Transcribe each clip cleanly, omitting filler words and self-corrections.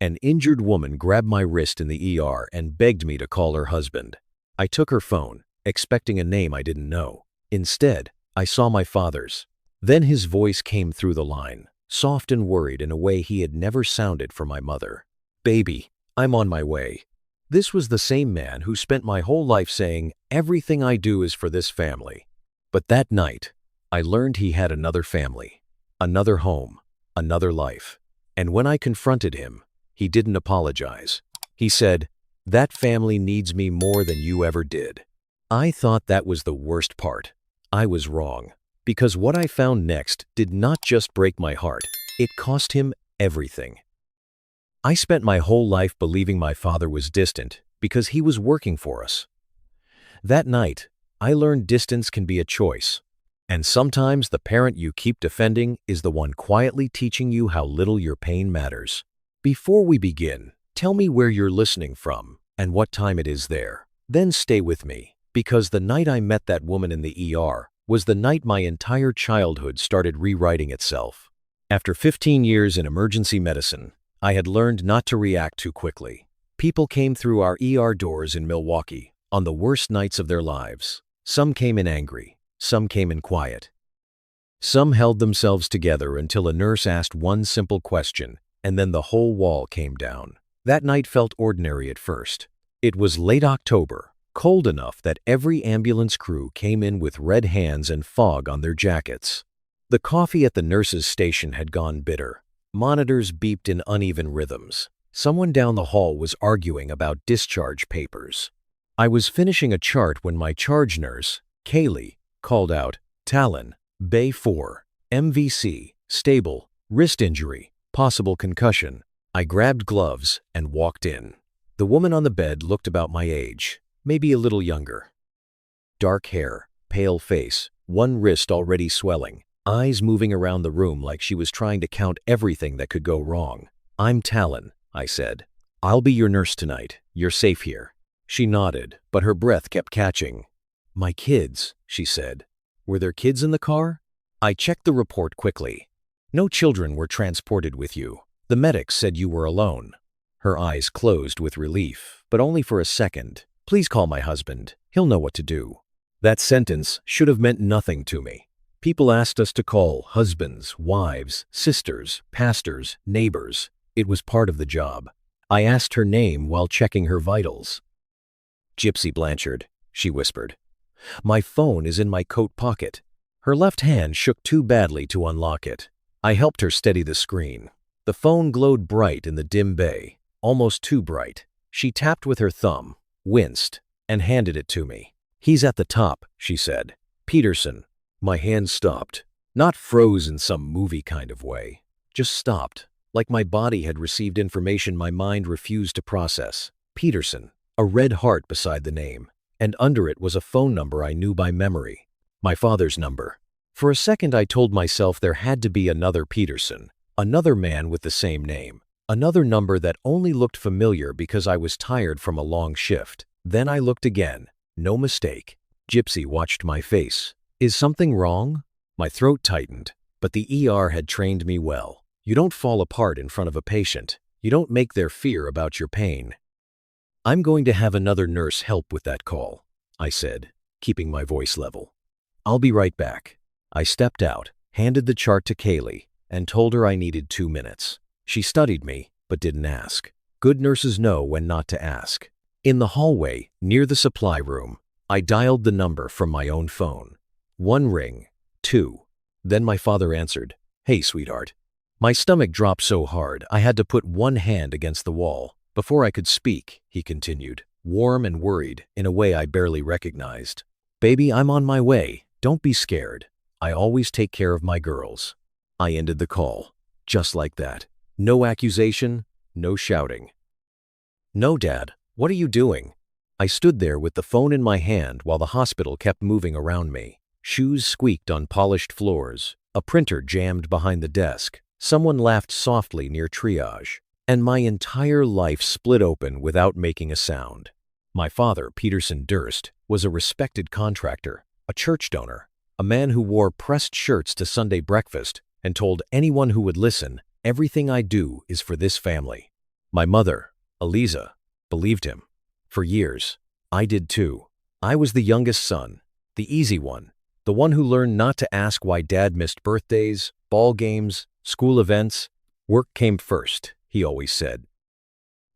An injured woman grabbed my wrist in the ER and begged me to call her husband. I took her phone, expecting a name I didn't know. Instead, I saw my father's. Then his voice came through the line, soft and worried in a way he had never sounded for my mother. "Baby, I'm on my way." This was the same man who spent my whole life saying, "Everything I do is for this family." But that night, I learned he had another family, another home, another life. And when I confronted him, he didn't apologize. He said, "That family needs me more than you ever did." I thought that was the worst part. I was wrong, because what I found next did not just break my heart, it cost him everything. I spent my whole life believing my father was distant because he was working for us. That night, I learned distance can be a choice, and sometimes the parent you keep defending is the one quietly teaching you how little your pain matters. Before we begin, tell me where you're listening from and what time it is there. Then stay with me, because the night I met that woman in the ER was the night my entire childhood started rewriting itself. After 15 years in emergency medicine, I had learned not to react too quickly. People came through our ER doors in Milwaukee on the worst nights of their lives. Some came in angry, some came in quiet. Some held themselves together until a nurse asked one simple question, and then the whole wall came down. That night felt ordinary at first. It was late October, cold enough that every ambulance crew came in with red hands and fog on their jackets. The coffee at the nurse's station had gone bitter. Monitors beeped in uneven rhythms. Someone down the hall was arguing about discharge papers. I was finishing a chart when my charge nurse, Kaylee, called out, "Talon, Bay 4, MVC, stable, wrist injury, possible concussion." I grabbed gloves and walked in. The woman on the bed looked about my age, maybe a little younger. Dark hair, pale face, one wrist already swelling, eyes moving around the room like she was trying to count everything that could go wrong. "I'm Talon," I said. "I'll be your nurse tonight. You're safe here." She nodded, but her breath kept catching. "My kids," she said. "Were there kids in the car?" I checked the report quickly. "No children were transported with you. The medics said you were alone." Her eyes closed with relief, but only for a second. "Please call my husband. He'll know what to do." That sentence should have meant nothing to me. People asked us to call husbands, wives, sisters, pastors, neighbors. It was part of the job. I asked her name while checking her vitals. "Gypsy Blanchard," she whispered. "My phone is in my coat pocket." Her left hand shook too badly to unlock it. I helped her steady the screen. The phone glowed bright in the dim bay, almost too bright. She tapped with her thumb, winced, and handed it to me. "He's at the top," she said. "Peterson." My hand stopped, not froze in some movie kind of way, just stopped, like my body had received information my mind refused to process. Peterson, a red heart beside the name, and under it was a phone number I knew by memory, my father's number. For a second I told myself there had to be another Peterson, another man with the same name, another number that only looked familiar because I was tired from a long shift. Then I looked again. No mistake. Gypsy watched my face. "Is something wrong?" My throat tightened, but the ER had trained me well. You don't fall apart in front of a patient. You don't make their fear about your pain. "I'm going to have another nurse help with that call," I said, keeping my voice level. "I'll be right back." I stepped out, handed the chart to Kaylee, and told her I needed 2 minutes. She studied me, but didn't ask. Good nurses know when not to ask. In the hallway, near the supply room, I dialed the number from my own phone. 1 ring, 2. Then my father answered. "Hey, sweetheart." My stomach dropped so hard I had to put one hand against the wall. "Before I could speak," he continued, warm and worried in a way I barely recognized. "Baby, I'm on my way. Don't be scared. I always take care of my girls." I ended the call, just like that. No accusation, no shouting. "No, Dad, what are you doing?" I stood there with the phone in my hand while the hospital kept moving around me. Shoes squeaked on polished floors, a printer jammed behind the desk, someone laughed softly near triage, and my entire life split open without making a sound. My father, Peterson Durst, was a respected contractor, a church donor, a man who wore pressed shirts to Sunday breakfast and told anyone who would listen, "Everything I do is for this family." My mother, Eliza, believed him. For years, I did too. I was the youngest son, the easy one, the one who learned not to ask why Dad missed birthdays, ball games, school events. Work came first, he always said.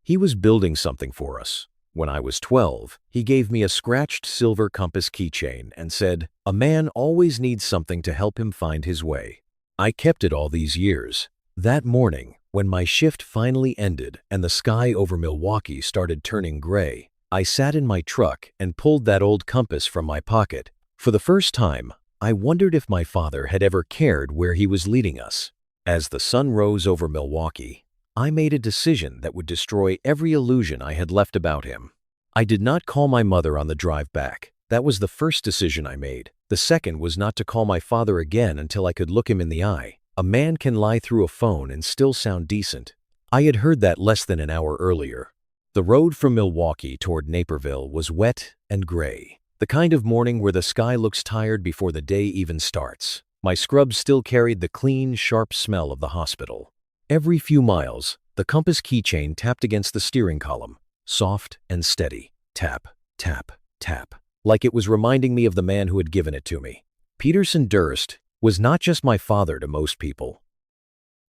He was building something for us. When I was 12, he gave me a scratched silver compass keychain and said, "A man always needs something to help him find his way." I kept it all these years. That morning, when my shift finally ended and the sky over Milwaukee started turning gray, I sat in my truck and pulled that old compass from my pocket. For the first time, I wondered if my father had ever cared where he was leading us. As the sun rose over Milwaukee, I made a decision that would destroy every illusion I had left about him. I did not call my mother on the drive back. That was the first decision I made. The second was not to call my father again until I could look him in the eye. A man can lie through a phone and still sound decent. I had heard that less than an hour earlier. The road from Milwaukee toward Naperville was wet and gray. The kind of morning where the sky looks tired before the day even starts. My scrubs still carried the clean, sharp smell of the hospital. Every few miles, the compass keychain tapped against the steering column, soft and steady. Tap, tap, tap. Like it was reminding me of the man who had given it to me. Peterson Durst was not just my father to most people.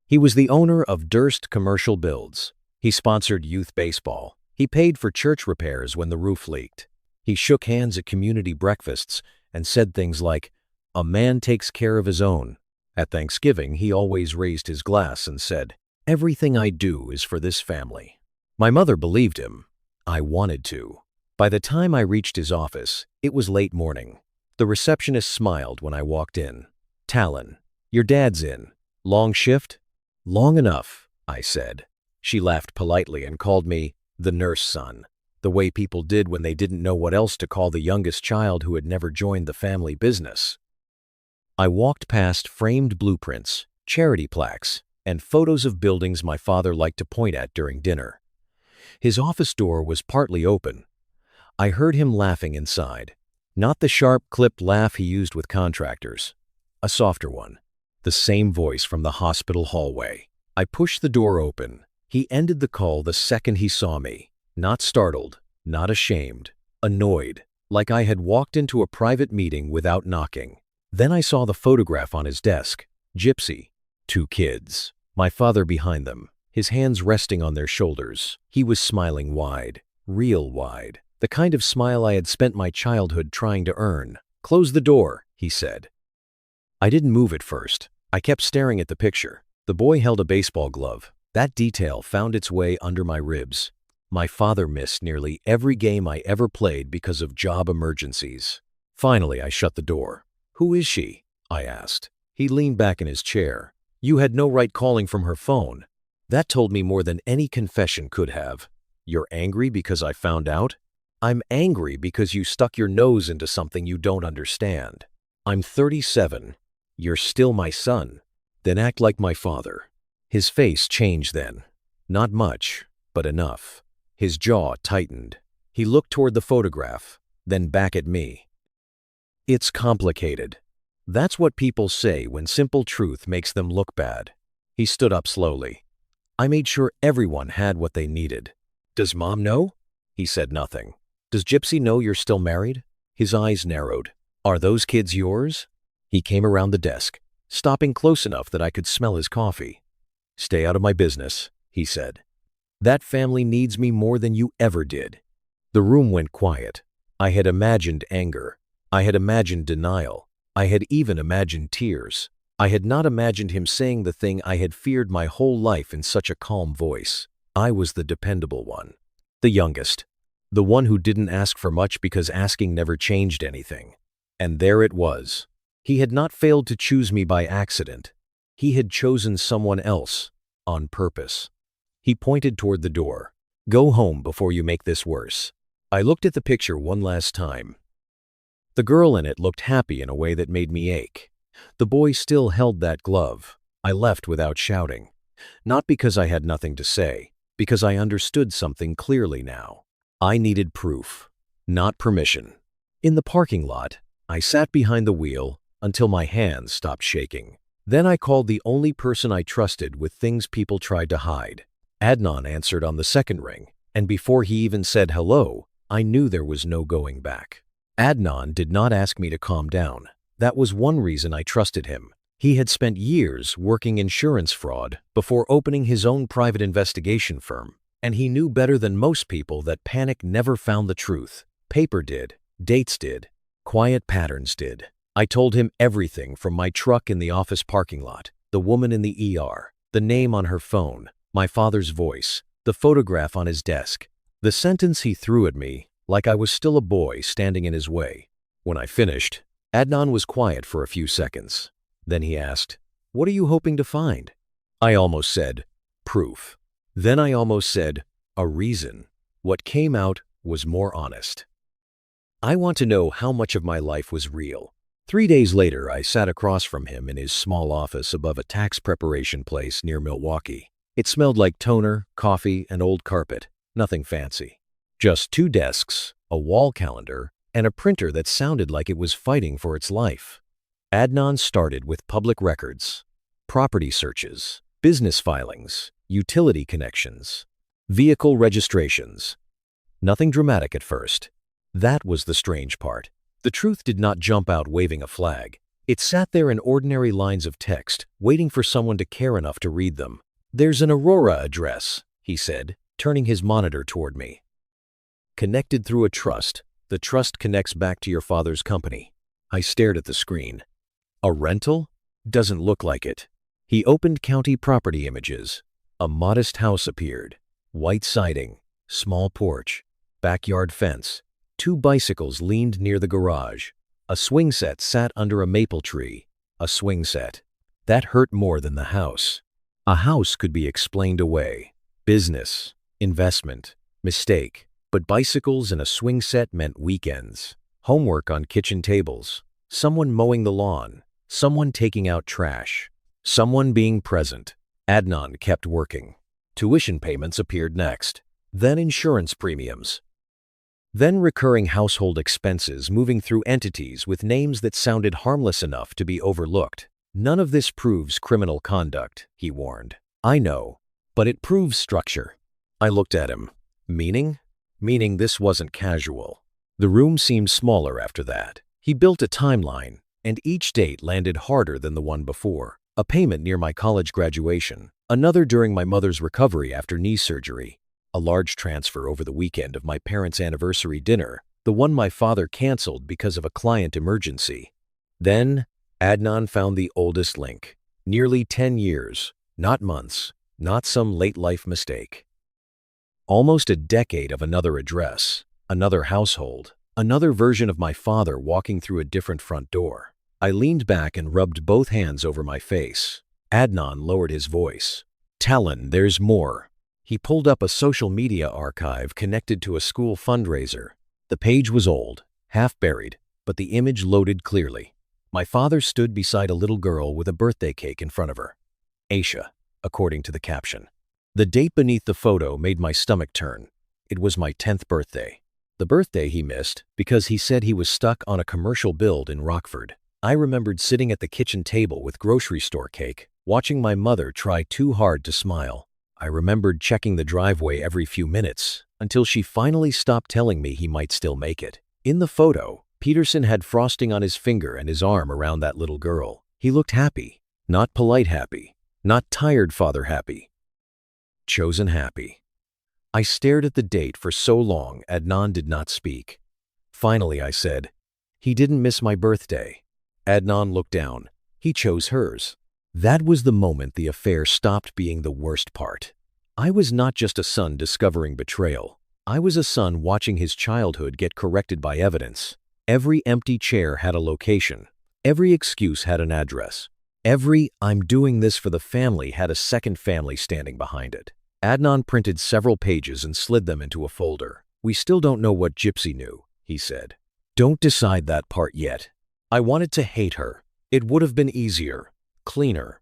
He was the owner of Durst Commercial Builds. He sponsored youth baseball. He paid for church repairs when the roof leaked. He shook hands at community breakfasts and said things like, "A man takes care of his own." At Thanksgiving, he always raised his glass and said, "Everything I do is for this family." My mother believed him. I wanted to. By the time I reached his office, it was late morning. The receptionist smiled when I walked in. "Talon, your dad's in. Long shift?" "Long enough," I said. She laughed politely and called me the nurse son, the way people did when they didn't know what else to call the youngest child who had never joined the family business. I walked past framed blueprints, charity plaques, and photos of buildings my father liked to point at during dinner. His office door was partly open. I heard him laughing inside. Not the sharp, clipped laugh he used with contractors. A softer one. The same voice from the hospital hallway. I pushed the door open. He ended the call the second he saw me. Not startled, not ashamed, annoyed, like I had walked into a private meeting without knocking. Then I saw the photograph on his desk. Gypsy. 2 kids. My father behind them, his hands resting on their shoulders. He was smiling wide, real wide. The kind of smile I had spent my childhood trying to earn. "Close the door," he said. I didn't move at first. I kept staring at the picture. The boy held a baseball glove. That detail found its way under my ribs. My father missed nearly every game I ever played because of job emergencies. Finally, I shut the door. "Who is she?" I asked. He leaned back in his chair. "You had no right calling from her phone." That told me more than any confession could have. "You're angry because I found out?" "I'm angry because you stuck your nose into something you don't understand." "I'm 37. You're still my son." "Then act like my father." His face changed then. Not much, but enough. His jaw tightened. He looked toward the photograph, then back at me. "It's complicated." That's what people say when simple truth makes them look bad. He stood up slowly. "I made sure everyone had what they needed." "Does Mom know?" He said nothing. "Does Gypsy know you're still married?" His eyes narrowed. "Are those kids yours?" He came around the desk, stopping close enough that I could smell his coffee. "Stay out of my business," he said. "That family needs me more than you ever did." The room went quiet. I had imagined anger. I had imagined denial. I had even imagined tears. I had not imagined him saying the thing I had feared my whole life in such a calm voice. I was the dependable one. The youngest. The one who didn't ask for much because asking never changed anything. And there it was. He had not failed to choose me by accident. He had chosen someone else, on purpose. He pointed toward the door. "Go home before you make this worse." I looked at the picture one last time. The girl in it looked happy in a way that made me ache. The boy still held that glove. I left without shouting. Not because I had nothing to say, because I understood something clearly now. I needed proof, not permission. In the parking lot, I sat behind the wheel until my hands stopped shaking. Then I called the only person I trusted with things people tried to hide. Adnan answered on the second ring, and before he even said hello, I knew there was no going back. Adnan did not ask me to calm down. That was one reason I trusted him. He had spent years working insurance fraud before opening his own private investigation firm, and he knew better than most people that panic never found the truth. Paper did, dates did, quiet patterns did. I told him everything from my truck in the office parking lot, the woman in the ER, the name on her phone, my father's voice, the photograph on his desk. The sentence he threw at me, like I was still a boy standing in his way. When I finished, Adnan was quiet for a few seconds. Then he asked, "What are you hoping to find?" I almost said, "Proof." Then I almost said, "A reason." What came out was more honest. I want to know how much of my life was real. 3 days later, I sat across from him in his small office above a tax preparation place near Milwaukee. It smelled like toner, coffee, and old carpet. Nothing fancy. Just 2 desks, a wall calendar, and a printer that sounded like it was fighting for its life. Adnan started with public records, property searches, business filings, utility connections, vehicle registrations. Nothing dramatic at first. That was the strange part. The truth did not jump out waving a flag. It sat there in ordinary lines of text, waiting for someone to care enough to read them. "There's an Aurora address," he said, turning his monitor toward me. "Connected through a trust. The trust connects back to your father's company." I stared at the screen. "A rental? Doesn't look like it." He opened county property images. A modest house appeared. White siding, small porch, backyard fence. 2 bicycles leaned near the garage. A swing set sat under a maple tree. A swing set. That hurt more than the house. A house could be explained away. Business, investment, mistake. But bicycles and a swing set meant weekends. Homework on kitchen tables. Someone mowing the lawn. Someone taking out trash. Someone being present. Adnan kept working. Tuition payments appeared next. Then insurance premiums. Then recurring household expenses moving through entities with names that sounded harmless enough to be overlooked. "None of this proves criminal conduct," he warned. "I know, but it proves structure." I looked at him. Meaning? Meaning this wasn't casual. The room seemed smaller after that. He built a timeline, and each date landed harder than the one before. A payment near my college graduation, another during my mother's recovery after knee surgery, a large transfer over the weekend of my parents' anniversary dinner, the one my father canceled because of a client emergency. Then, Adnan found the oldest link. Nearly 10 years, not months, not some late-life mistake. Almost a decade of another address, another household, another version of my father walking through a different front door. I leaned back and rubbed both hands over my face. Adnan lowered his voice. "Talon, there's more." He pulled up a social media archive connected to a school fundraiser. The page was old, half buried, but the image loaded clearly. My father stood beside a little girl with a birthday cake in front of her. Aisha, according to the caption. The date beneath the photo made my stomach turn. It was my 10th birthday. The birthday he missed because he said he was stuck on a commercial build in Rockford. I remembered sitting at the kitchen table with grocery store cake, watching my mother try too hard to smile. I remembered checking the driveway every few minutes until she finally stopped telling me he might still make it. In the photo, Peterson had frosting on his finger and his arm around that little girl. He looked happy, not polite happy, not tired father happy. Chosen happy. I stared at the date for so long Adnan did not speak. Finally I said, "He didn't miss my birthday." Adnan looked down. He chose hers. That was the moment the affair stopped being the worst part. I was not just a son discovering betrayal. I was a son watching his childhood get corrected by evidence. Every empty chair had a location. Every excuse had an address. Every "I'm doing this for the family" had a second family standing behind it. Adnan printed several pages and slid them into a folder. "We still don't know what Gypsy knew," he said. "Don't decide that part yet." I wanted to hate her. It would have been easier, cleaner.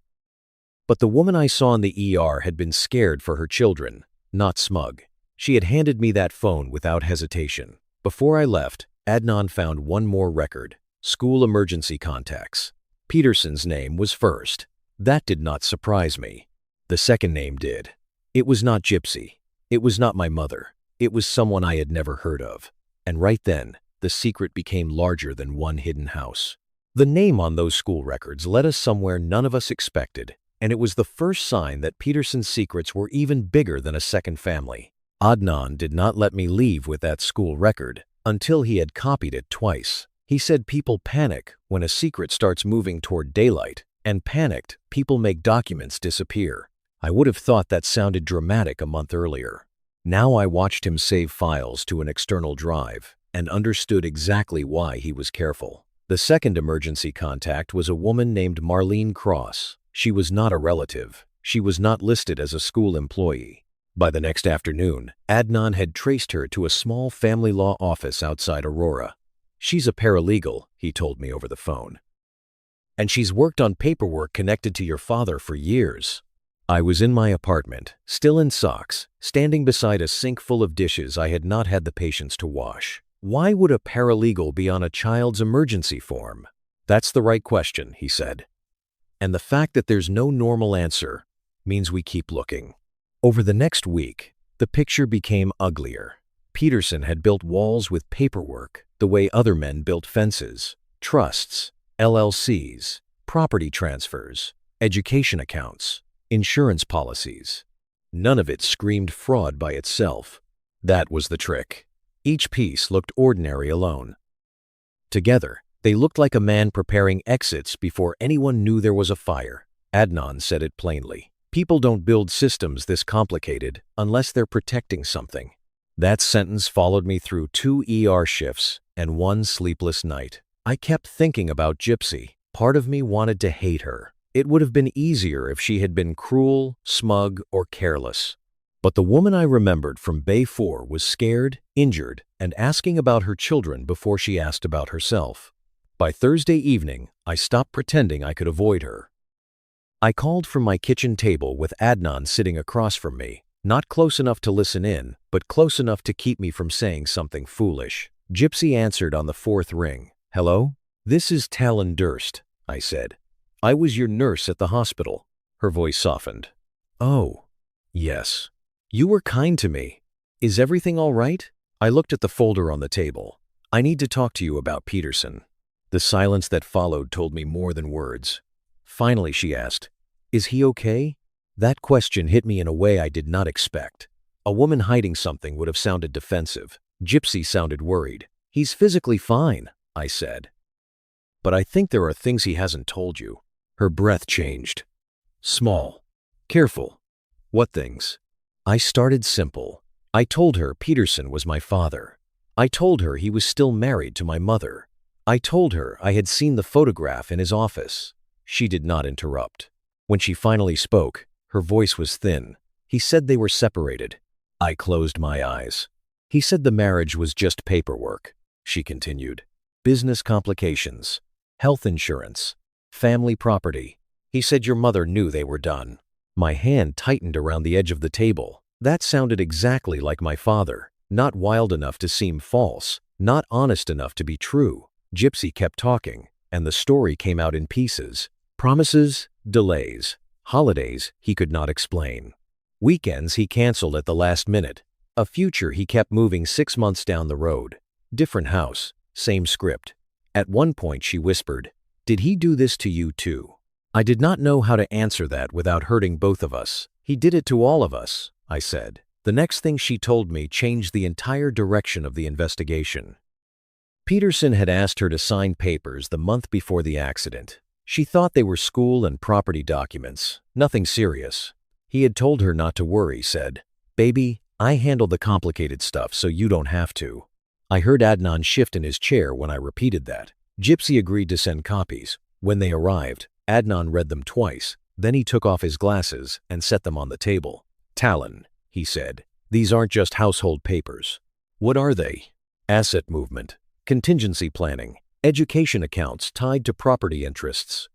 But the woman I saw in the ER had been scared for her children, not smug. She had handed me that phone without hesitation. Before I left, Adnan found one more record: school emergency contacts. Peterson's name was first. That did not surprise me. The second name did. It was not Gypsy. It was not my mother. It was someone I had never heard of. And right then, the secret became larger than one hidden house. The name on those school records led us somewhere none of us expected, and it was the first sign that Peterson's secrets were even bigger than a second family. Adnan did not let me leave with that school record until he had copied it twice. He said people panic when a secret starts moving toward daylight, and panicked, people make documents disappear. I would have thought that sounded dramatic a month earlier. Now I watched him save files to an external drive and understood exactly why he was careful. The second emergency contact was a woman named Marlene Cross. She was not a relative. She was not listed as a school employee. By the next afternoon, Adnan had traced her to a small family law office outside Aurora. She's a paralegal, he told me over the phone. And she's worked on paperwork connected to your father for years. I was in my apartment, still in socks, standing beside a sink full of dishes I had not had the patience to wash. Why would a paralegal be on a child's emergency form? That's the right question, he said. And the fact that there's no normal answer means we keep looking. Over the next week, the picture became uglier. Peterson had built walls with paperwork the way other men built fences, trusts, LLCs, property transfers, education accounts, insurance policies. None of it screamed fraud by itself. That was the trick. Each piece looked ordinary alone. Together, they looked like a man preparing exits before anyone knew there was a fire. Adnan said it plainly. People don't build systems this complicated unless they're protecting something. That sentence followed me through 2 ER shifts and 1 sleepless night. I kept thinking about Gypsy. Part of me wanted to hate her. It would have been easier if she had been cruel, smug, or careless. But the woman I remembered from Bay 4 was scared, injured, and asking about her children before she asked about herself. By Thursday evening, I stopped pretending I could avoid her. I called from my kitchen table with Adnan sitting across from me, not close enough to listen in, but close enough to keep me from saying something foolish. Gypsy answered on the 4th ring. Hello? This is Talon Durst, I said. I was your nurse at the hospital. Her voice softened. Oh, yes. You were kind to me. Is everything all right? I looked at the folder on the table. I need to talk to you about Peterson. The silence that followed told me more than words. Finally, she asked, Is he okay? That question hit me in a way I did not expect. A woman hiding something would have sounded defensive. Gypsy sounded worried. He's physically fine, I said. But I think there are things he hasn't told you. Her breath changed. Small. Careful. What things? I started simple. I told her Peterson was my father. I told her he was still married to my mother. I told her I had seen the photograph in his office. She did not interrupt. When she finally spoke, her voice was thin. He said they were separated. I closed my eyes. He said the marriage was just paperwork, she continued. Business complications, health insurance, family property. He said your mother knew they were done. My hand tightened around the edge of the table. That sounded exactly like my father. Not wild enough to seem false, not honest enough to be true. Gypsy kept talking, and the story came out in pieces. Promises, delays, holidays he could not explain. Weekends he canceled at the last minute. A future he kept moving 6 months down the road. Different house, same script. At one point she whispered, Did he do this to you too? I did not know how to answer that without hurting both of us. He did it to all of us, I said. The next thing she told me changed the entire direction of the investigation. Peterson had asked her to sign papers the month before the accident. She thought they were school and property documents, nothing serious. He had told her not to worry, said, Baby, I handle the complicated stuff so you don't have to. I heard Adnan shift in his chair when I repeated that. Gypsy agreed to send copies. When they arrived, Adnan read them twice. Then he took off his glasses and set them on the table. Talon, he said, these aren't just household papers. What are they? Asset movement, contingency planning, education accounts tied to property interests.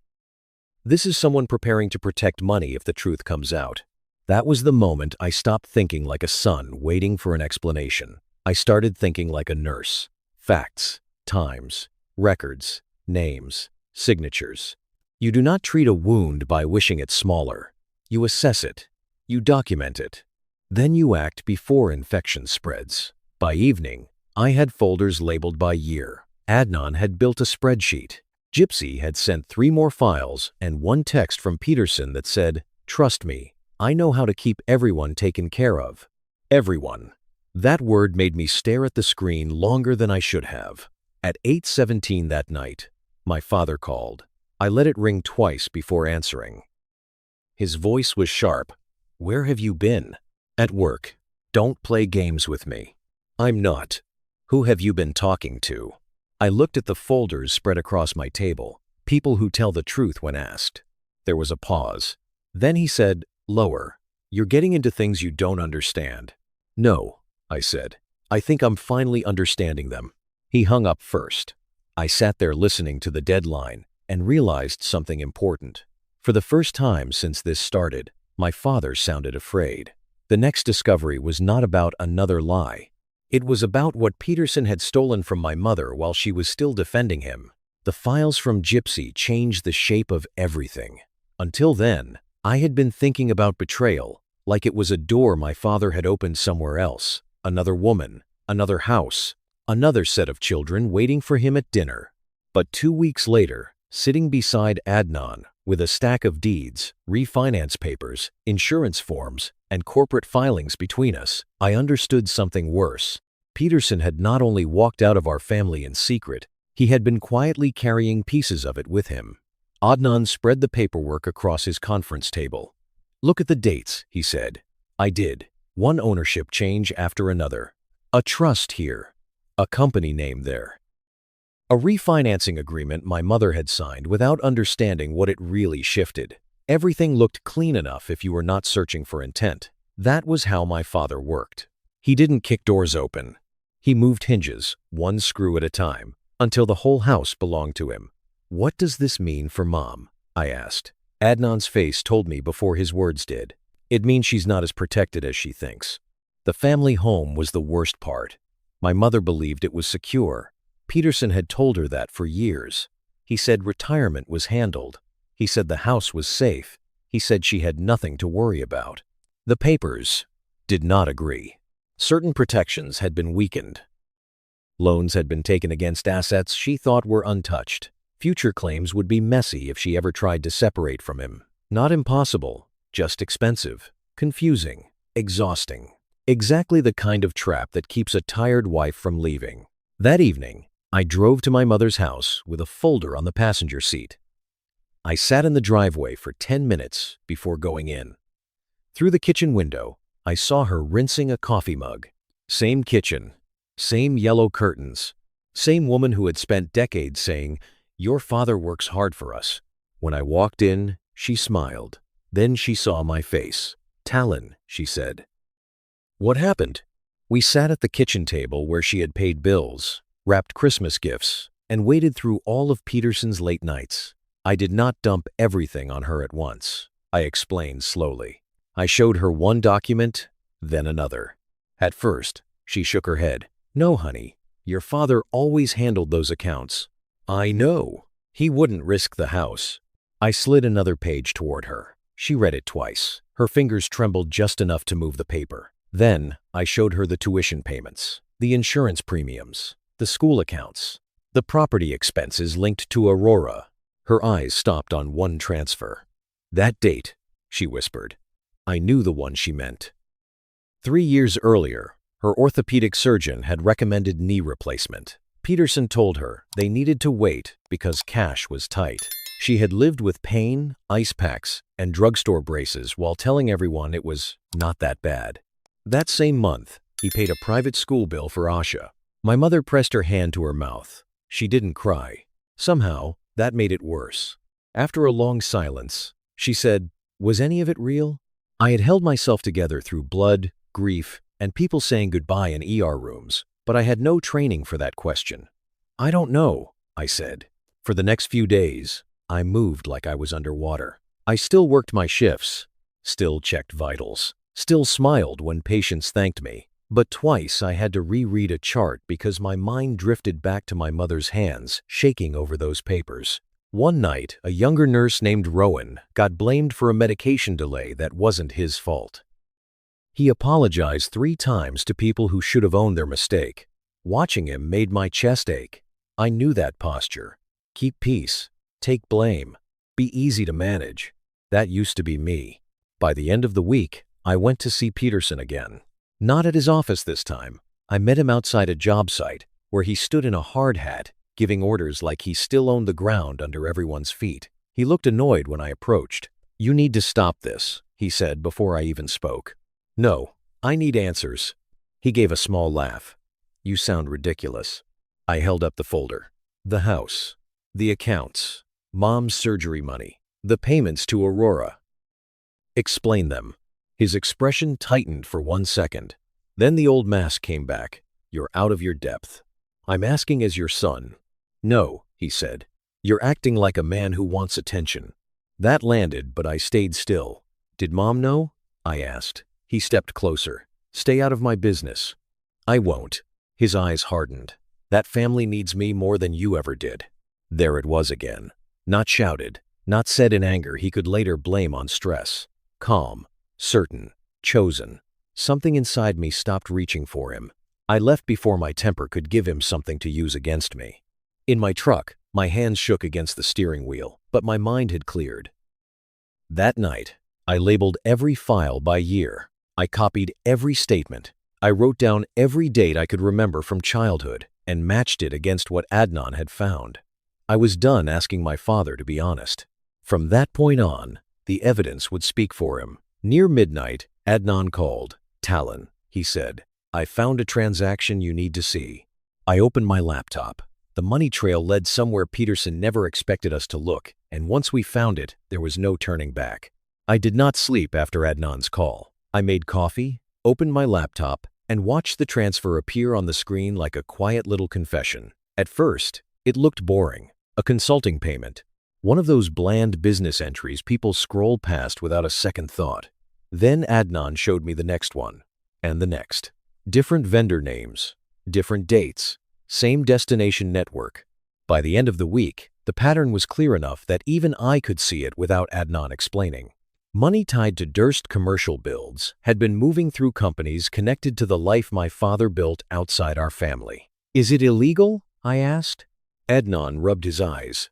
This is someone preparing to protect money if the truth comes out. That was the moment I stopped thinking like a son waiting for an explanation. I started thinking like a nurse. Facts, times, records, names, signatures. You do not treat a wound by wishing it smaller. You assess it. You document it. Then you act before infection spreads. By evening, I had folders labeled by year. Adnan had built a spreadsheet. Gypsy had sent 3 more files and 1 text from Peterson that said, "Trust me, I know how to keep everyone taken care of." Everyone. That word made me stare at the screen longer than I should have. At 8:17 that night, my father called. I let it ring twice before answering. His voice was sharp. "Where have you been?" "At work. Don't play games with me." "I'm not." "Who have you been talking to?" I looked at the folders spread across my table. People who tell the truth when asked. There was a pause. Then he said, "Lower. You're getting into things you don't understand." "No," I said. "I think I'm finally understanding them." He hung up first. I sat there listening to the deadline and realized something important. For the first time since this started, my father sounded afraid. The next discovery was not about another lie. It was about what Peterson had stolen from my mother while she was still defending him. The files from Gypsy changed the shape of everything. Until then, I had been thinking about betrayal, like it was a door my father had opened somewhere else, another woman, another house, another set of children waiting for him at dinner. But 2 weeks later, sitting beside Adnan, with a stack of deeds, refinance papers, insurance forms, and corporate filings between us, I understood something worse. Peterson had not only walked out of our family in secret, he had been quietly carrying pieces of it with him. Adnan spread the paperwork across his conference table. "Look at the dates," he said. I did. One ownership change after another. A trust here. A company name there. A refinancing agreement my mother had signed without understanding what it really shifted. Everything looked clean enough if you were not searching for intent. That was how my father worked. He didn't kick doors open. He moved hinges, one screw at a time, until the whole house belonged to him. "What does this mean for Mom?" I asked. Adnan's face told me before his words did. "It means she's not as protected as she thinks." The family home was the worst part. My mother believed it was secure. Peterson had told her that for years. He said retirement was handled. He said the house was safe. He said she had nothing to worry about. The papers did not agree. Certain protections had been weakened. Loans had been taken against assets she thought were untouched. Future claims would be messy if she ever tried to separate from him. Not impossible, just expensive, confusing, exhausting. Exactly the kind of trap that keeps a tired wife from leaving. That evening, I drove to my mother's house with a folder on the passenger seat. I sat in the driveway for 10 minutes before going in. Through the kitchen window, I saw her rinsing a coffee mug. Same kitchen, same yellow curtains, same woman who had spent decades saying, "Your father works hard for us." When I walked in, she smiled. Then she saw my face. "Talon," she said. "What happened?" We sat at the kitchen table where she had paid bills, wrapped Christmas gifts, and waited through all of Peterson's late nights. I did not dump everything on her at once. I explained slowly. I showed her one document, then another. At first, she shook her head. "No, honey, your father always handled those accounts." "I know. He wouldn't risk the house." I slid another page toward her. She read it twice. Her fingers trembled just enough to move the paper. Then I showed her the tuition payments, the insurance premiums, the school accounts, the property expenses linked to Aurora. Her eyes stopped on one transfer. "That date," she whispered. I knew the one she meant. 3 years earlier, her orthopedic surgeon had recommended knee replacement. Peterson told her they needed to wait because cash was tight. She had lived with pain, ice packs, and drugstore braces while telling everyone it was not that bad. That same month, he paid a private school bill for Asha. My mother pressed her hand to her mouth. She didn't cry. Somehow, that made it worse. After a long silence, she said, "Was any of it real?" I had held myself together through blood, grief, and people saying goodbye in ER rooms, but I had no training for that question. "I don't know," I said. For the next few days, I moved like I was underwater. I still worked my shifts, still checked vitals, still smiled when patients thanked me. But twice I had to reread a chart because my mind drifted back to my mother's hands, shaking over those papers. One night, a younger nurse named Rowan got blamed for a medication delay that wasn't his fault. He apologized 3 times to people who should have owned their mistake. Watching him made my chest ache. I knew that posture. Keep peace. Take blame. Be easy to manage. That used to be me. By the end of the week, I went to see Peterson again. Not at his office this time. I met him outside a job site, where he stood in a hard hat, giving orders like he still owned the ground under everyone's feet. He looked annoyed when I approached. "You need to stop this," he said before I even spoke. "No, I need answers." He gave a small laugh. "You sound ridiculous." I held up the folder. The house. The accounts. Mom's surgery money. The payments to Aurora. "Explain them." His expression tightened for 1 second. Then the old mask came back. "You're out of your depth." "I'm asking as your son." "No," he said. "You're acting like a man who wants attention." That landed, but I stayed still. "Did Mom know?" I asked. He stepped closer. "Stay out of my business." "I won't." His eyes hardened. "That family needs me more than you ever did." There it was again. Not shouted, not said in anger he could later blame on stress. Calm, certain, chosen. Something inside me stopped reaching for him. I left before my temper could give him something to use against me. In my truck, my hands shook against the steering wheel, but my mind had cleared. That night, I labeled every file by year. I copied every statement. I wrote down every date I could remember from childhood and matched it against what Adnan had found. I was done asking my father to be honest. From that point on, the evidence would speak for him. Near midnight, Adnan called. "Talon," he said, "I found a transaction you need to see." I opened my laptop. The money trail led somewhere Peterson never expected us to look, and once we found it, there was no turning back. I did not sleep after Adnan's call. I made coffee, opened my laptop, and watched the transfer appear on the screen like a quiet little confession. At first, it looked boring. A consulting payment. One of those bland business entries people scroll past without a second thought. Then Adnan showed me the next one. And the next. Different vendor names. Different dates. Same destination network. By the end of the week, the pattern was clear enough that even I could see it without Adnan explaining. Money tied to Durst commercial builds had been moving through companies connected to the life my father built outside our family. "Is it illegal?" I asked. Adnan rubbed his eyes.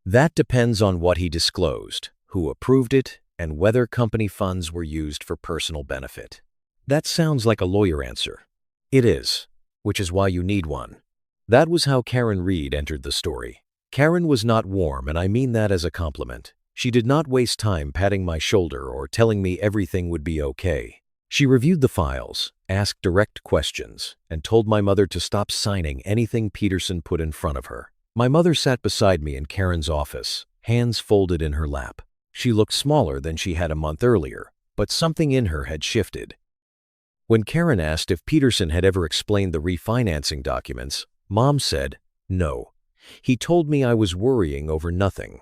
"That depends on what he disclosed, who approved it, and whether company funds were used for personal benefit." That sounds like a lawyer answer. It is, which is why you need one. That was how Karen Reed entered the story. Karen was not warm, and I mean that as a compliment. She did not waste time patting my shoulder or telling me everything would be okay. She reviewed the files, asked direct questions, and told my mother to stop signing anything Peterson put in front of her. My mother sat beside me in Karen's office, hands folded in her lap. She looked smaller than she had a month earlier, but something in her had shifted. When Karen asked if Peterson had ever explained the refinancing documents, Mom said, "No. He told me I was worrying over nothing."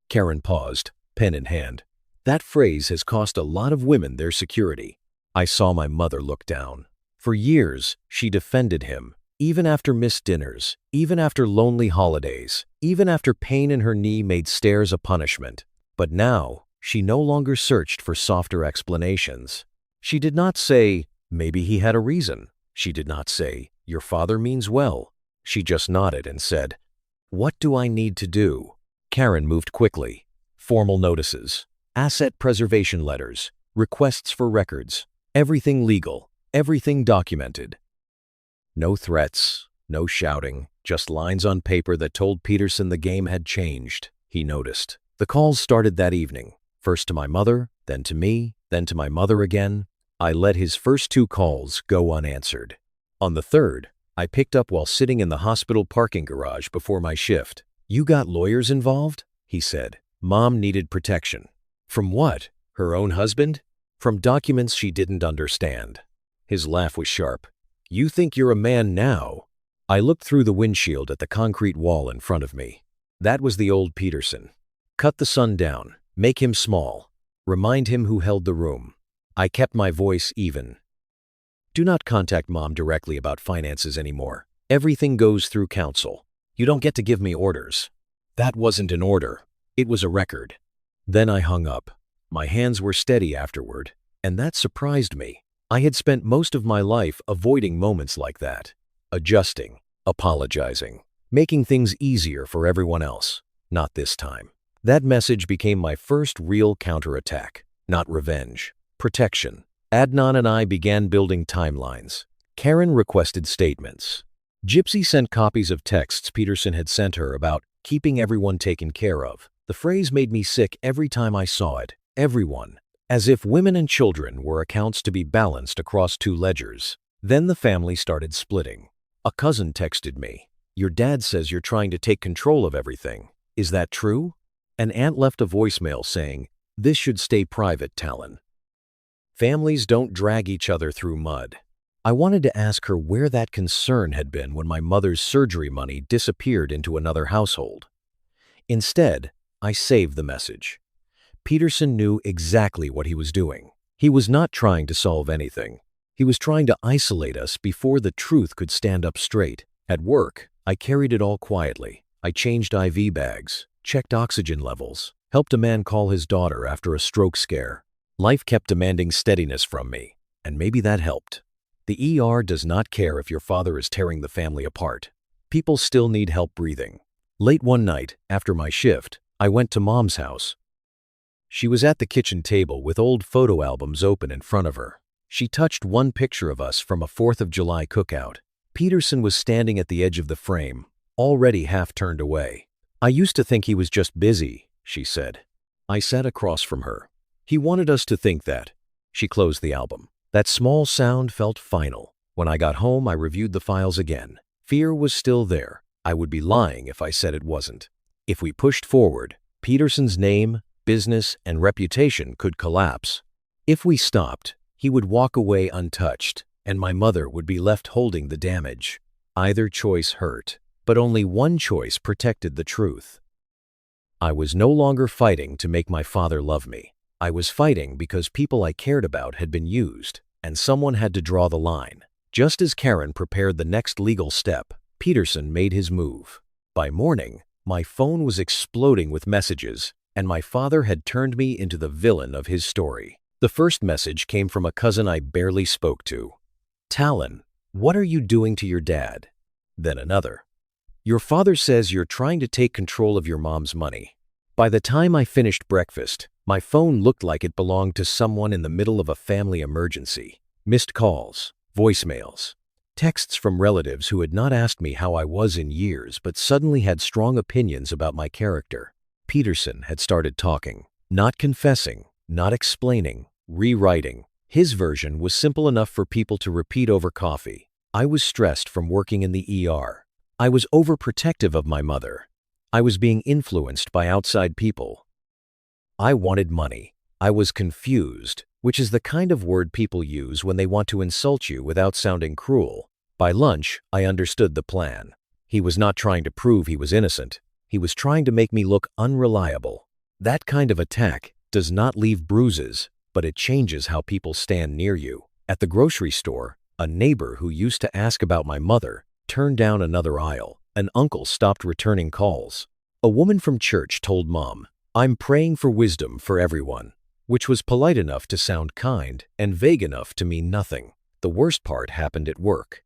Karen paused, pen in hand. That phrase has cost a lot of women their security. I saw my mother look down. For years, she defended him, even after missed dinners, even after lonely holidays, even after pain in her knee made stares a punishment. But now, she no longer searched for softer explanations. She did not say, "Maybe he had a reason." She did not say, "Your father means well." She just nodded and said, "What do I need to do?" Karen moved quickly. Formal notices, asset preservation letters, requests for records, everything legal, everything documented. No threats, no shouting, just lines on paper that told Peterson the game had changed. He noticed. The calls started that evening, first to my mother, then to me, then to my mother again. I let his first 2 calls go unanswered. On the third, I picked up while sitting in the hospital parking garage before my shift. "You got lawyers involved?" he said. Mom needed protection. From what? Her own husband? From documents she didn't understand. His laugh was sharp. "You think you're a man now?" I looked through the windshield at the concrete wall in front of me. That was the old Peterson. Cut the son down, make him small, remind him who held the room. I kept my voice even. "Do not contact Mom directly about finances anymore. Everything goes through counsel. You don't get to give me orders." That wasn't an order. It was a record. Then I hung up. My hands were steady afterward, And that surprised me. I had spent most of my life avoiding moments like that, adjusting, apologizing, making things easier for everyone else. Not this time. That message became my first real counterattack, not revenge, protection. Adnan and I began building timelines. Karen requested statements. Gypsy sent copies of texts Peterson had sent her about keeping everyone taken care of. The phrase made me sick every time I saw it. Everyone. As if women and children were accounts to be balanced across two ledgers. Then the family started splitting. A cousin texted me, "Your dad says you're trying to take control of everything. Is that true?" An aunt left a voicemail saying, "This should stay private, Talon." Families don't drag each other through mud. I wanted to ask her where that concern had been when my mother's surgery money disappeared into another household. Instead, I saved the message. Peterson knew exactly what he was doing. He was not trying to solve anything. He was trying to isolate us before the truth could stand up straight. At work, I carried it all quietly. I changed IV bags, checked oxygen levels, helped a man call his daughter after a stroke scare. Life kept demanding steadiness from me, and maybe that helped. The ER does not care if your father is tearing the family apart. People still need help breathing. Late one night, after my shift, I went to Mom's house. She was at the kitchen table with old photo albums open in front of her. She touched one picture of us from a 4th of July cookout. Peterson was standing at the edge of the frame, already half turned away. "I used to think he was just busy," she said. I sat across from her. "He wanted us to think that." She closed the album. That small sound felt final. When I got home, I reviewed the files again. Fear was still there. I would be lying if I said it wasn't. If we pushed forward, Peterson's name, business, and reputation could collapse. If we stopped, he would walk away untouched, and my mother would be left holding the damage. Either choice hurt, but only one choice protected the truth. I was no longer fighting to make my father love me. I was fighting because people I cared about had been used, and someone had to draw the line. Just as Karen prepared the next legal step, Peterson made his move. By morning, my phone was exploding with messages, and my father had turned me into the villain of his story. The first message came from a cousin I barely spoke to. "Talon, what are you doing to your dad?" Then another. "Your father says you're trying to take control of your mom's money." By the time I finished breakfast, my phone looked like it belonged to someone in the middle of a family emergency. Missed calls, voicemails, texts from relatives who had not asked me how I was in years but suddenly had strong opinions about my character. Peterson had started talking, not confessing, not explaining, rewriting. His version was simple enough for people to repeat over coffee. I was stressed from working in the ER. I was overprotective of my mother. I was being influenced by outside people. I wanted money. I was confused, which is the kind of word people use when they want to insult you without sounding cruel. By lunch, I understood the plan. He was not trying to prove he was innocent. He was trying to make me look unreliable. That kind of attack does not leave bruises, but it changes how people stand near you. At the grocery store, a neighbor who used to ask about my mother turned down another aisle. An uncle stopped returning calls. A woman from church told Mom, "I'm praying for wisdom for everyone," which was polite enough to sound kind and vague enough to mean nothing. The worst part happened at work.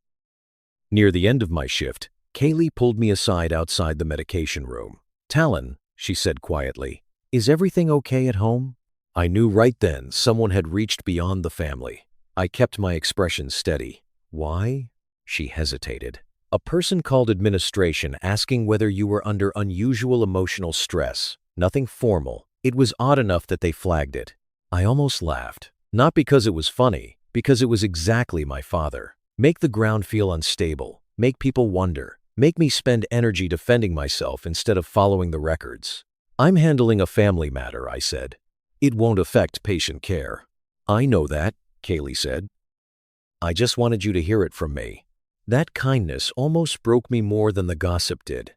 Near the end of my shift, Kaylee pulled me aside outside the medication room. "Talon," she said quietly, "is everything okay at home?" I knew right then someone had reached beyond the family. I kept my expression steady. "Why?" She hesitated. "A person called administration asking whether you were under unusual emotional stress. Nothing formal. It was odd enough that they flagged it." I almost laughed. Not because it was funny, because it was exactly my father. Make the ground feel unstable. Make people wonder. Make me spend energy defending myself instead of following the records. "I'm handling a family matter," I said. "It won't affect patient care." "I know that," Kaylee said. "I just wanted you to hear it from me." That kindness almost broke me more than the gossip did.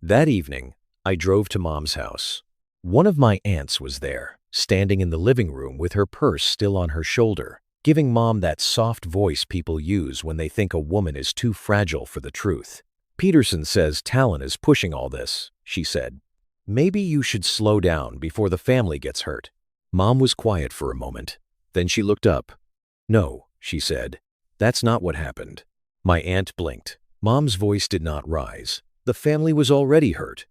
That evening, I drove to Mom's house. One of my aunts was there, standing in the living room with her purse still on her shoulder, giving Mom that soft voice people use when they think a woman is too fragile for the truth. "Peterson says Talon is pushing all this," she said. "Maybe you should slow down before the family gets hurt." Mom was quiet for a moment. Then she looked up. "No," she said. "That's not what happened." My aunt blinked. Mom's voice did not rise. The family was already hurt.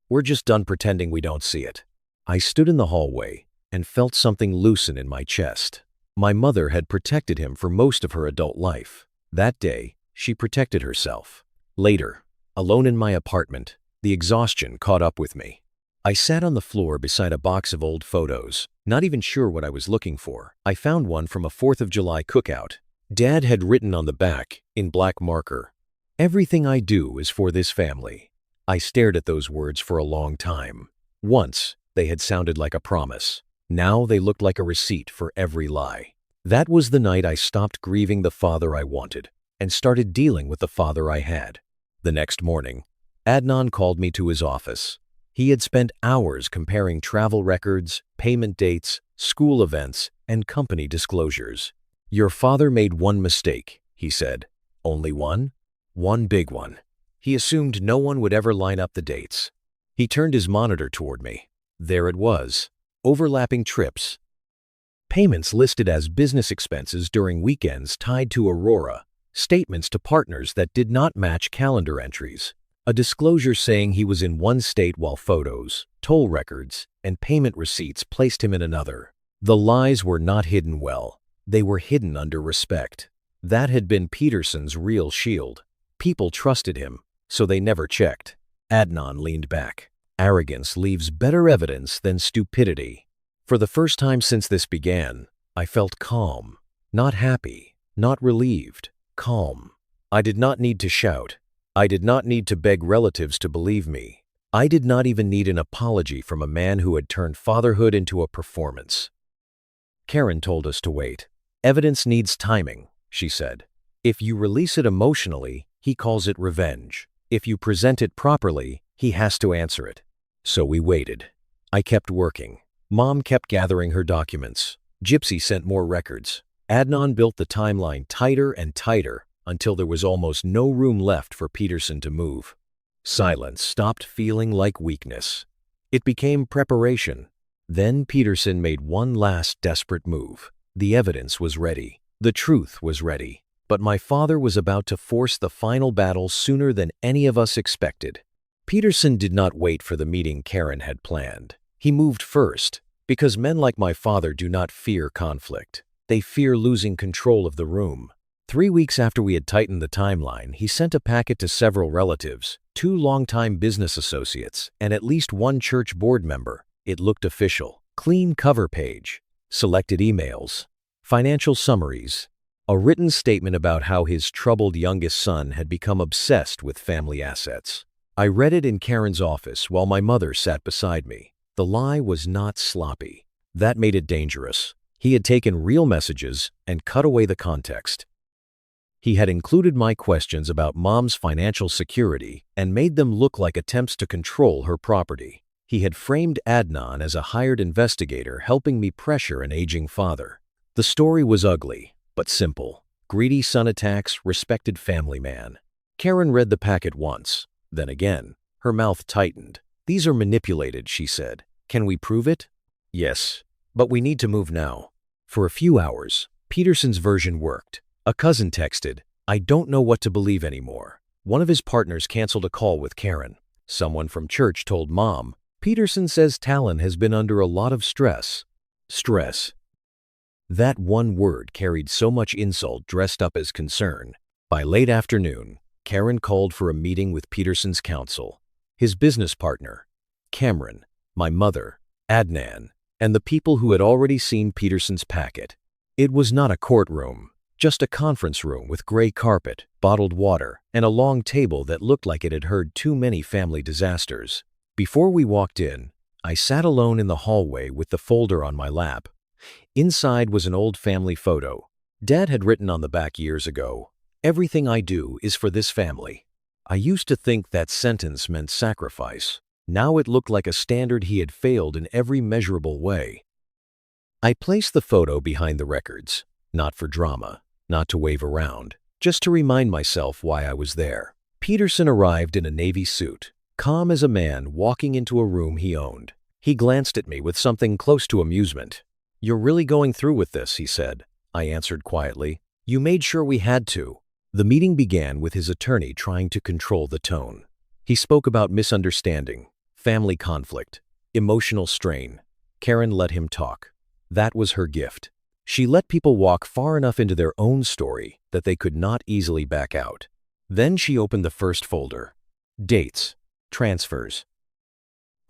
"We're just done pretending we don't see it." I stood in the hallway and felt something loosen in my chest. My mother had protected him for most of her adult life. That day, she protected herself. Later, alone in my apartment, the exhaustion caught up with me. I sat on the floor beside a box of old photos, not even sure what I was looking for. I found one from a 4th of July cookout. Dad had written on the back, in black marker, "Everything I do is for this family." I stared at those words for a long time. Once, they had sounded like a promise. Now they looked like a receipt for every lie. That was the night I stopped grieving the father I wanted and started dealing with the father I had. The next morning, Adnan called me to his office. He had spent hours comparing travel records, payment dates, school events, and company disclosures. "Your father made one mistake," he said. "Only one? One big one. He assumed no one would ever line up the dates." He turned his monitor toward me. There it was. Overlapping trips. Payments listed as business expenses during weekends tied to Aurora. Statements to partners that did not match calendar entries. A disclosure saying he was in one state while photos, toll records, and payment receipts placed him in another. The lies were not hidden well. They were hidden under respect. That had been Peterson's real shield. People trusted him, so they never checked. Adnan leaned back. Arrogance leaves better evidence than stupidity. For the first time since this began, I felt calm. Not happy, not relieved. Calm. I did not need to shout. I did not need to beg relatives to believe me. I did not even need an apology from a man who had turned fatherhood into a performance. Karen told us to wait. "Evidence needs timing," she said. "If you release it emotionally, he calls it revenge. If you present it properly, he has to answer it." So we waited. I kept working. Mom kept gathering her documents. Gypsy sent more records. Adnan built the timeline tighter and tighter until there was almost no room left for Peterson to move. Silence stopped feeling like weakness. It became preparation. Then Peterson made one last desperate move. The evidence was ready. The truth was ready. But my father was about to force the final battle sooner than any of us expected. Peterson did not wait for the meeting Karen had planned. He moved first, because men like my father do not fear conflict. They fear losing control of the room. 3 weeks after we had tightened the timeline, he sent a packet to several relatives, 2 longtime business associates, and at least 1 church board member. It looked official. Clean cover page, selected emails, financial summaries, a written statement about how his troubled youngest son had become obsessed with family assets. I read it in Karen's office while my mother sat beside me. The lie was not sloppy. That made it dangerous. He had taken real messages and cut away the context. He had included my questions about Mom's financial security and made them look like attempts to control her property. He had framed Adnan as a hired investigator helping me pressure an aging father. The story was ugly, but simple. Greedy son attacks respected family man. Karen read the packet once, then again. Her mouth tightened. "These are manipulated," she said. "Can we prove it?" "Yes, but we need to move now." For a few hours, Peterson's version worked. A cousin texted, "I don't know what to believe anymore." One of his partners canceled a call with Karen. Someone from church told Mom, "Peterson says Talon has been under a lot of stress." Stress. That one word carried so much insult dressed up as concern. By late afternoon, Karen called for a meeting with Peterson's counsel, his business partner, Cameron, my mother, Adnan, and the people who had already seen Peterson's packet. It was not a courtroom, just a conference room with gray carpet, bottled water, and a long table that looked like it had heard too many family disasters. Before we walked in, I sat alone in the hallway with the folder on my lap. Inside was an old family photo. Dad had written on the back years ago, "Everything I do is for this family." I used to think that sentence meant sacrifice. Now it looked like a standard he had failed in every measurable way. I placed the photo behind the records, not for drama, not to wave around, just to remind myself why I was there. Peterson arrived in a navy suit, calm as a man walking into a room he owned. He glanced at me with something close to amusement. "You're really going through with this," he said. I answered quietly. "You made sure we had to." The meeting began with his attorney trying to control the tone. He spoke about misunderstanding, family conflict, emotional strain. Karen let him talk. That was her gift. She let people walk far enough into their own story that they could not easily back out. Then she opened the first folder. Dates, transfers,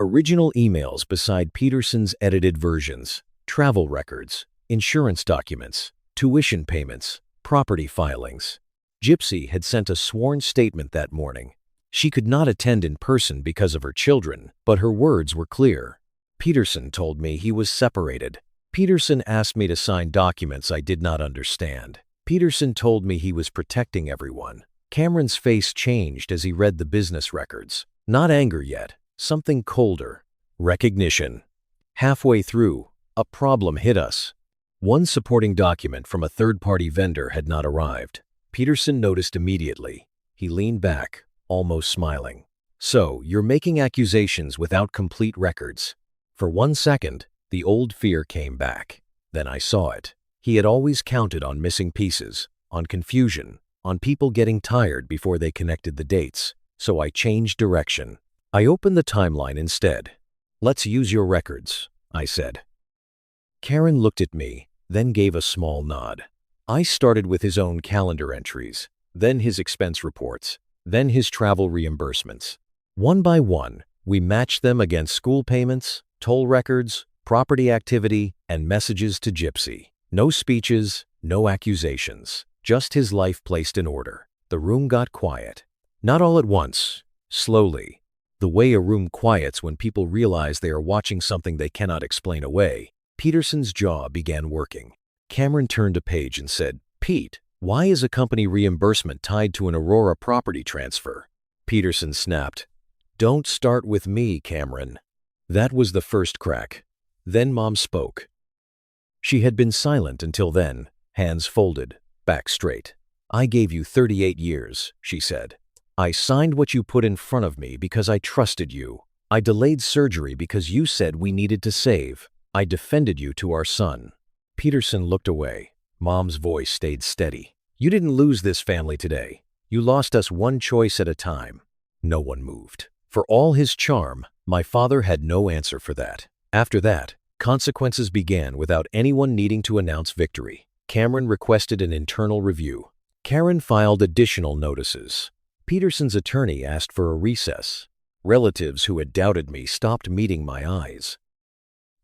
original emails beside Peterson's edited versions, travel records, insurance documents, tuition payments, property filings. Gypsy had sent a sworn statement that morning. She could not attend in person because of her children, but her words were clear. Peterson told me he was separated. Peterson asked me to sign documents I did not understand. Peterson told me he was protecting everyone. Cameron's face changed as he read the business records. Not anger yet, something colder. Recognition. Halfway through, a problem hit us. One supporting document from a third-party vendor had not arrived. Peterson noticed immediately. He leaned back, almost smiling. "So, you're making accusations without complete records." For 1 second, the old fear came back. Then I saw it. He had always counted on missing pieces, on confusion, on people getting tired before they connected the dates. So I changed direction. I opened the timeline instead. "Let's use your records," I said. Karen looked at me, then gave a small nod. I started with his own calendar entries, then his expense reports, then his travel reimbursements. One by one, we matched them against school payments, toll records, property activity, and messages to Gypsy. No speeches, no accusations, just his life placed in order. The room got quiet. Not all at once, slowly. The way a room quiets when people realize they are watching something they cannot explain away. Peterson's jaw began working. Cameron turned a page and said, "Pete, why is a company reimbursement tied to an Aurora property transfer?" Peterson snapped, "Don't start with me, Cameron." That was the first crack. Then Mom spoke. She had been silent until then, hands folded, back straight. "I gave you 38 years, she said. "I signed what you put in front of me because I trusted you. I delayed surgery because you said we needed to save. I defended you to our son." Peterson looked away. Mom's voice stayed steady. "You didn't lose this family today. You lost us one choice at a time." No one moved. For all his charm, my father had no answer for that. After that, consequences began without anyone needing to announce victory. Cameron requested an internal review. Karen filed additional notices. Peterson's attorney asked for a recess. Relatives who had doubted me stopped meeting my eyes.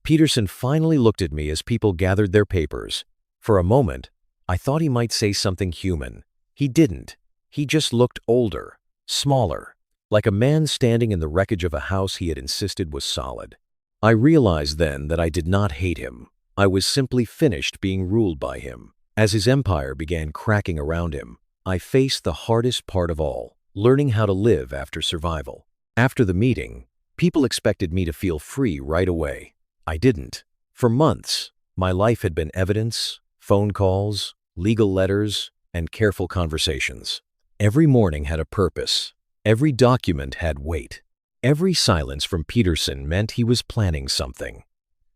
Peterson finally looked at me as people gathered their papers. For a moment, I thought he might say something human. He didn't. He just looked older, smaller, like a man standing in the wreckage of a house he had insisted was solid. I realized then that I did not hate him. I was simply finished being ruled by him. As his empire began cracking around him, I faced the hardest part of all, learning how to live after survival. After the meeting, people expected me to feel free right away. I didn't. For months, my life had been evidence, phone calls, legal letters, and careful conversations. Every morning had a purpose. Every document had weight. Every silence from Peterson meant he was planning something.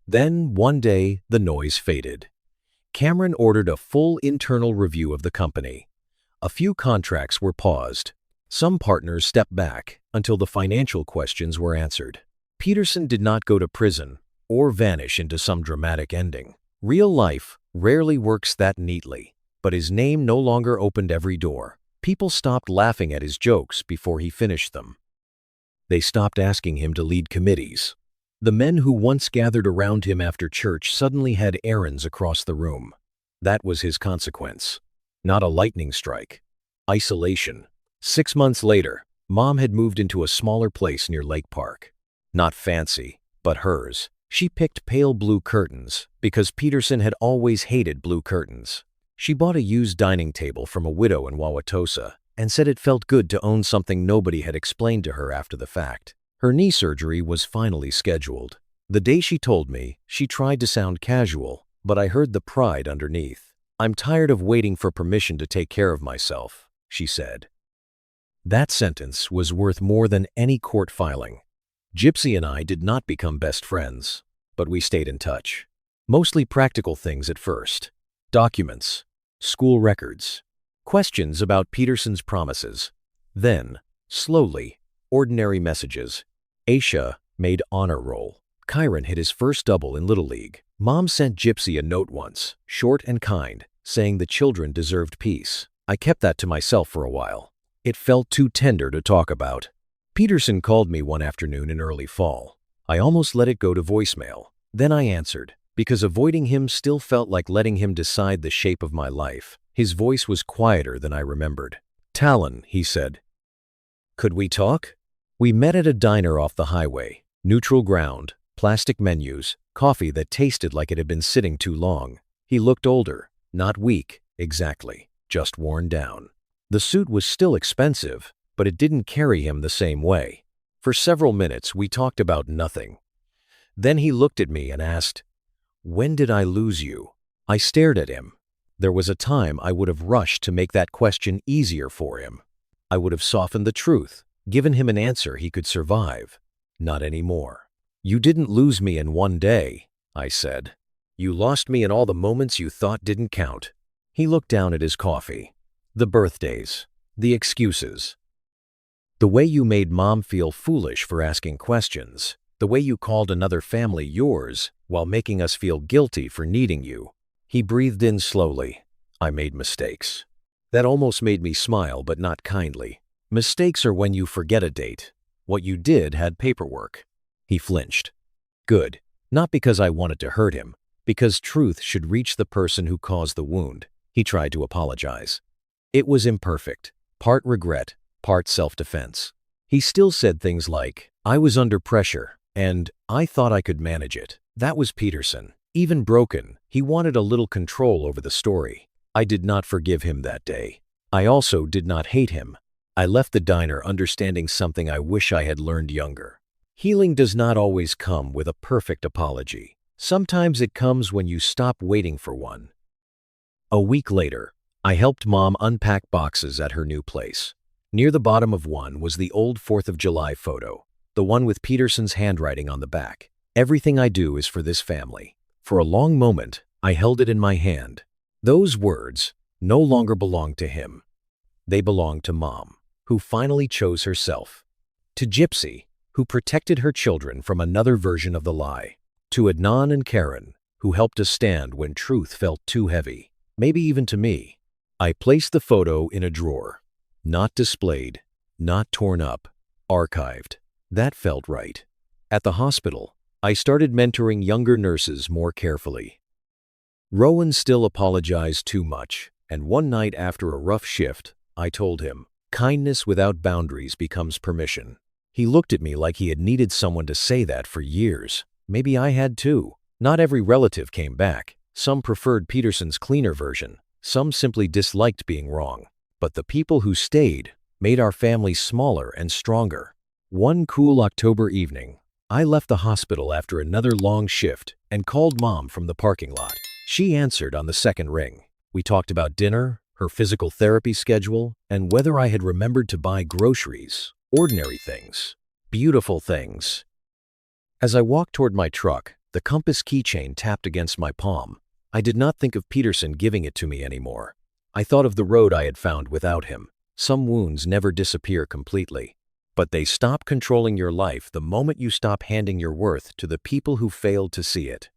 Then, one day, the noise faded. Cameron ordered a full internal review of the company. A few contracts were paused. Some partners stepped back until the financial questions were answered. Peterson did not go to prison or vanish into some dramatic ending. Real life rarely works that neatly, but his name no longer opened every door. People stopped laughing at his jokes before he finished them. They stopped asking him to lead committees. The men who once gathered around him after church suddenly had errands across the room. That was his consequence. Not a lightning strike. Isolation. 6 months later, Mom had moved into a smaller place near Lake Park. Not fancy, but hers. She picked pale blue curtains because Peterson had always hated blue curtains. She bought a used dining table from a widow in Wauwatosa and said it felt good to own something nobody had explained to her after the fact. Her knee surgery was finally scheduled. The day she told me, she tried to sound casual, but I heard the pride underneath. "I'm tired of waiting for permission to take care of myself," she said. That sentence was worth more than any court filing. Gypsy and I did not become best friends, but we stayed in touch. Mostly practical things at first. Documents, school records, questions about Peterson's promises. Then, slowly, ordinary messages. Aisha made honor roll. Kyron hit his first double in Little League. Mom sent Gypsy a note once, short and kind, saying the children deserved peace. I kept that to myself for a while. It felt too tender to talk about. Peterson called me one afternoon in early fall. I almost let it go to voicemail. Then I answered, because avoiding him still felt like letting him decide the shape of my life. His voice was quieter than I remembered. "Talon," he said. "Could we talk?" We met at a diner off the highway. Neutral ground, plastic menus, coffee that tasted like it had been sitting too long. He looked older, not weak, exactly, just worn down. The suit was still expensive, but it didn't carry him the same way. For several minutes, we talked about nothing. Then he looked at me and asked, "When did I lose you?" I stared at him. There was a time I would have rushed to make that question easier for him. I would have softened the truth, given him an answer he could survive. Not anymore. "You didn't lose me in one day," I said. "You lost me in all the moments you thought didn't count." He looked down at his coffee. "The birthdays, the excuses. The way you made Mom feel foolish for asking questions. The way you called another family yours while making us feel guilty for needing you." He breathed in slowly. "I made mistakes." That almost made me smile, but not kindly. Mistakes are when you forget a date. What you did had paperwork. He flinched. "Good. Not because I wanted to hurt him, because truth should reach the person who caused the wound." He tried to apologize. It was imperfect, part regret, part self-defense. He still said things like, "I was under pressure, and I thought I could manage it." That was Peterson. Even broken, he wanted a little control over the story. I did not forgive him that day. I also did not hate him. I left the diner understanding something I wish I had learned younger. Healing does not always come with a perfect apology. Sometimes it comes when you stop waiting for one. A week later, I helped Mom unpack boxes at her new place. Near the bottom of one was the old 4th of July photo, the one with Peterson's handwriting on the back. "Everything I do is for this family." For a long moment, I held it in my hand. Those words no longer belonged to him. They belonged to Mom, who finally chose herself. To Gypsy, who protected her children from another version of the lie. To Adnan and Karen, who helped us stand when truth felt too heavy, maybe even to me. I placed the photo in a drawer. Not displayed, not torn up, archived. That felt right. At the hospital, I started mentoring younger nurses more carefully. Rowan still apologized too much, and one night after a rough shift, I told him, "Kindness without boundaries becomes permission." He looked at me like he had needed someone to say that for years. Maybe I had too. Not every relative came back. Some preferred Peterson's cleaner version. Some simply disliked being wrong. But the people who stayed made our family smaller and stronger. One cool October evening, I left the hospital after another long shift and called Mom from the parking lot. She answered on the second ring. We talked about dinner, her physical therapy schedule, and whether I had remembered to buy groceries. Ordinary things. Beautiful things. As I walked toward my truck, the compass keychain tapped against my palm. I did not think of Peterson giving it to me anymore. I thought of the road I had found without him. Some wounds never disappear completely, but they stop controlling your life the moment you stop handing your worth to the people who failed to see it.